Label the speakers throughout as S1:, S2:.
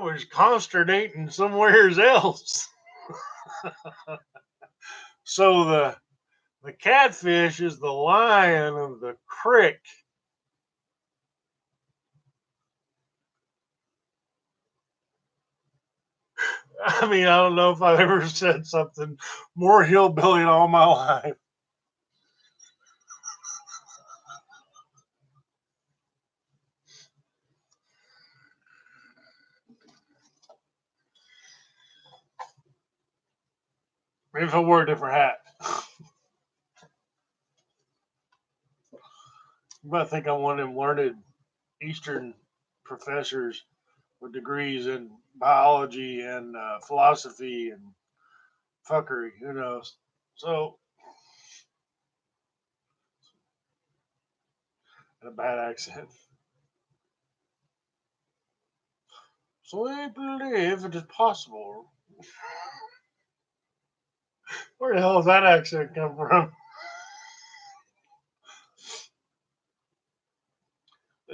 S1: was consternating somewhere else. So the catfish is the lion of the creek. I mean, I don't know if I've ever said something more hillbilly in all my life. Maybe if I wore a different hat. You might think I'm one of them learned Eastern professors with degrees in biology and philosophy and fuckery. Who knows? So, in a bad accent. So they believe it is possible. Where the hell does that accent come from?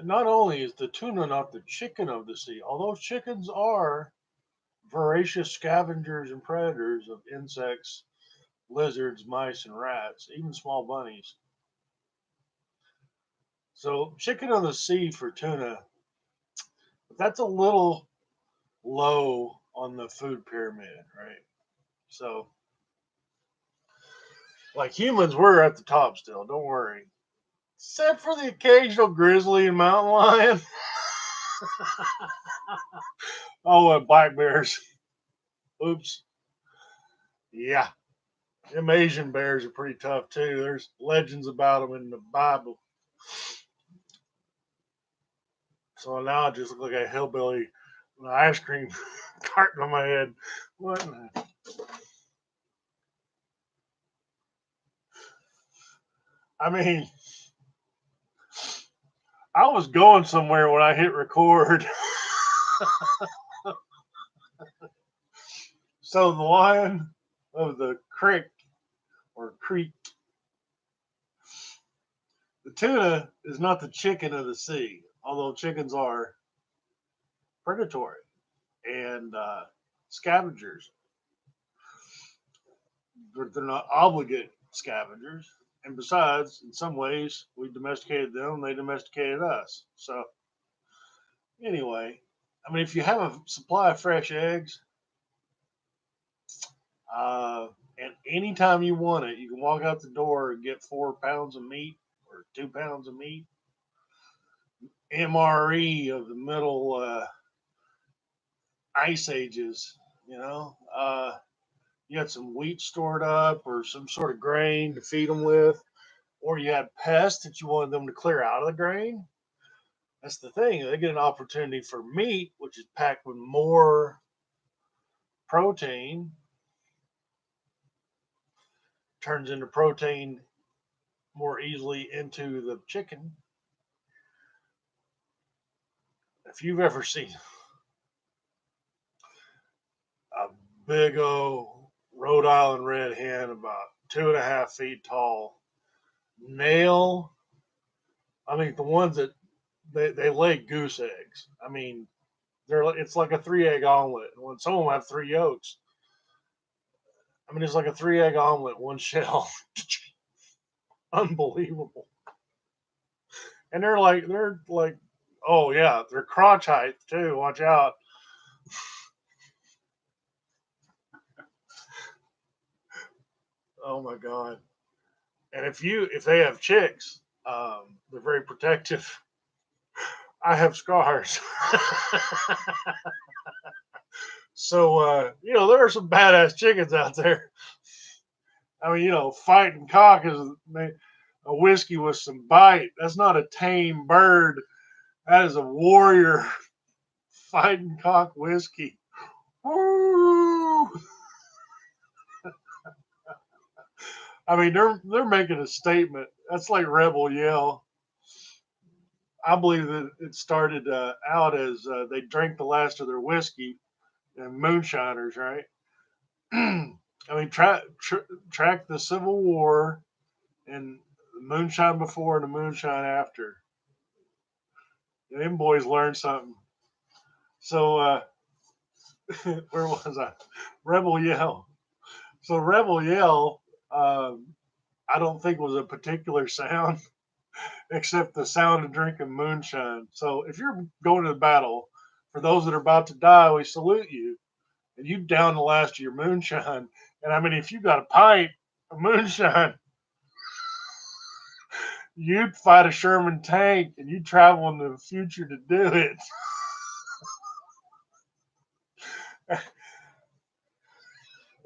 S1: Not only is the tuna not the chicken of the sea, although chickens are voracious scavengers and predators of insects, lizards, mice, and rats, even small bunnies. So, chicken of the sea for tuna, that's a little low on the food pyramid, right? So, like humans, we're at the top still, don't worry. Except for the occasional grizzly and mountain lion. Oh, and black bears. Oops. Yeah. Them Asian bears are pretty tough too. There's legends about them in the Bible. So now I just look like a hillbilly with an ice cream carton on my head. What? I mean, I was going somewhere when I hit record. So the lion of the creek or creek, the tuna is not the chicken of the sea, although chickens are predatory and scavengers. They're not obligate scavengers. And besides, in some ways, we domesticated them, they domesticated us. So, anyway, I mean, if you have a supply of fresh eggs, uh, and anytime you want it, you can walk out the door and get 4 pounds of meat or 2 pounds of meat. MRE of the middle ice ages, you know. You had some wheat stored up or some sort of grain to feed them with, or you had pests that you wanted them to clear out of the grain. That's the thing. They get an opportunity for meat, which is packed with more protein, turns into protein more easily into the chicken. If you've ever seen a big old Rhode Island red hen about 2.5 feet tall, nail, I mean, the ones that they lay goose eggs. I mean, it's like a 3 egg omelet. When some of them have three yolks, I mean, it's like a 3 egg omelet, one shell. Unbelievable. And they're like, oh yeah, they're crotch height too. Watch out. Oh my god. And if they have chicks, they're very protective. I have scars. So there are some badass chickens out there. I mean, fighting cock is a whiskey with some bite. That's not a tame bird. That is a warrior fighting cock whiskey. Woo! I mean, they're making a statement. That's like Rebel Yell. I believe that it started out as they drank the last of their whiskey and moonshiners, right? I mean, track the Civil War and the moonshine before and the moonshine after. And them boys learned something. So Where was I? Rebel Yell. So Rebel Yell, I don't think was a particular sound, except the sound of drinking moonshine. So if you're going to the battle, for those that are about to die, we salute you. And you down the last of your moonshine. And I mean, if you got a pint of moonshine, you'd fight a Sherman tank and you'd travel in the future to do it.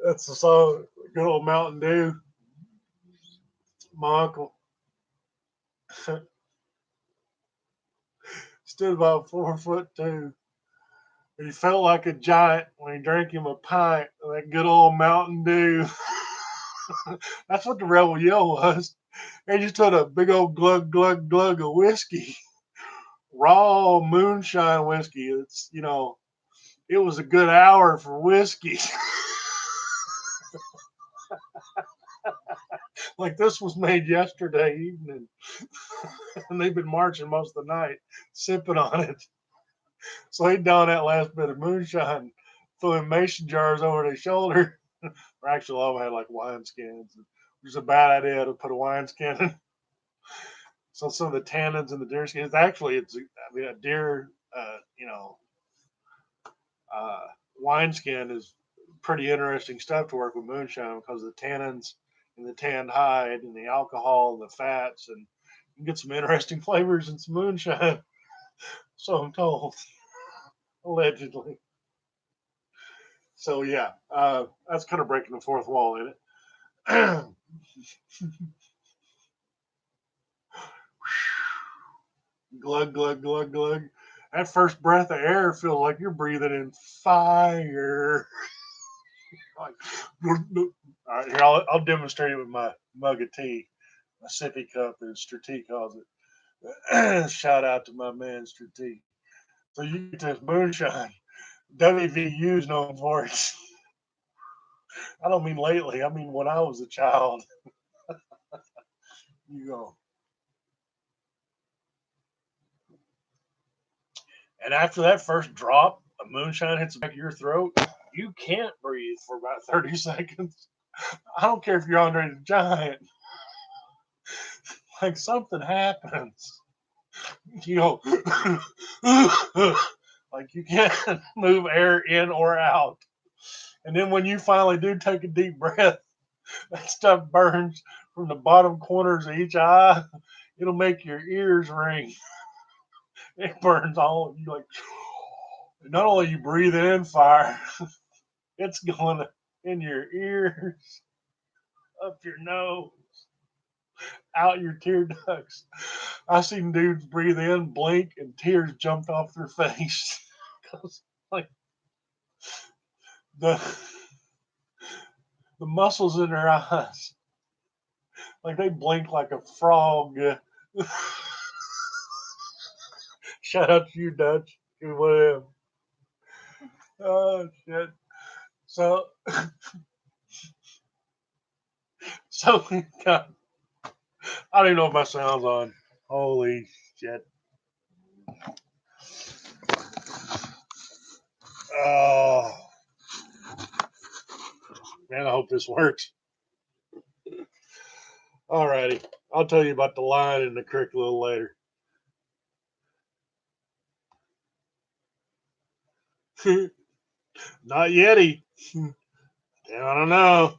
S1: That's the song, good old Mountain Dew. My uncle stood about 4'2". He felt like a giant when he drank him a pint of that good old Mountain Dew. That's what the Rebel Yell was. They just took a big old glug, glug, glug of whiskey, raw moonshine whiskey. It was a good hour for whiskey. Like this was made yesterday evening, and they've been marching most of the night, sipping on it. So they down that last bit of moonshine, throwing mason jars over their shoulder. Or actually, all of them had like wine skins. It was a bad idea to put a wine skin in. So some of the tannins and the deer skins. Actually, a deer, uh, wine skin is pretty interesting stuff to work with moonshine because of the tannins and the tanned hide and the alcohol and the fats, and you can get some interesting flavors in some moonshine. So I'm told, allegedly. So yeah, that's kind of breaking the fourth wall in it. Glug glug glug glug. That first breath of air feels like you're breathing in fire. Like, all right, here I'll demonstrate it with my mug of tea, my sippy cup, as Strati calls it. Shout out to my man Strati. So you get this moonshine. WVU is known for it. I don't mean lately. I mean when I was a child. You go. And after that first drop of moonshine hits the back of your throat, you can't breathe for about 30 seconds. I don't care if you're Andre the Giant. Like something happens. You go, like you can't move air in or out. And then when you finally do take a deep breath, that stuff burns from the bottom corners of each eye. It'll make your ears ring. It burns all you like. Not only you breathe in fire, it's going in your ears, up your nose, out your tear ducts. I seen dudes breathe in, blink, and tears jumped off their face. Cause like the the muscles in their eyes, like they blink like a frog. Shout out to you, Dutch. Good one. Oh shit. So so God, I don't even know if my sound's on. Holy shit. Oh man, I hope this works. Alrighty. I'll tell you about the lion in the creek a little later. Not yetty. I don't know.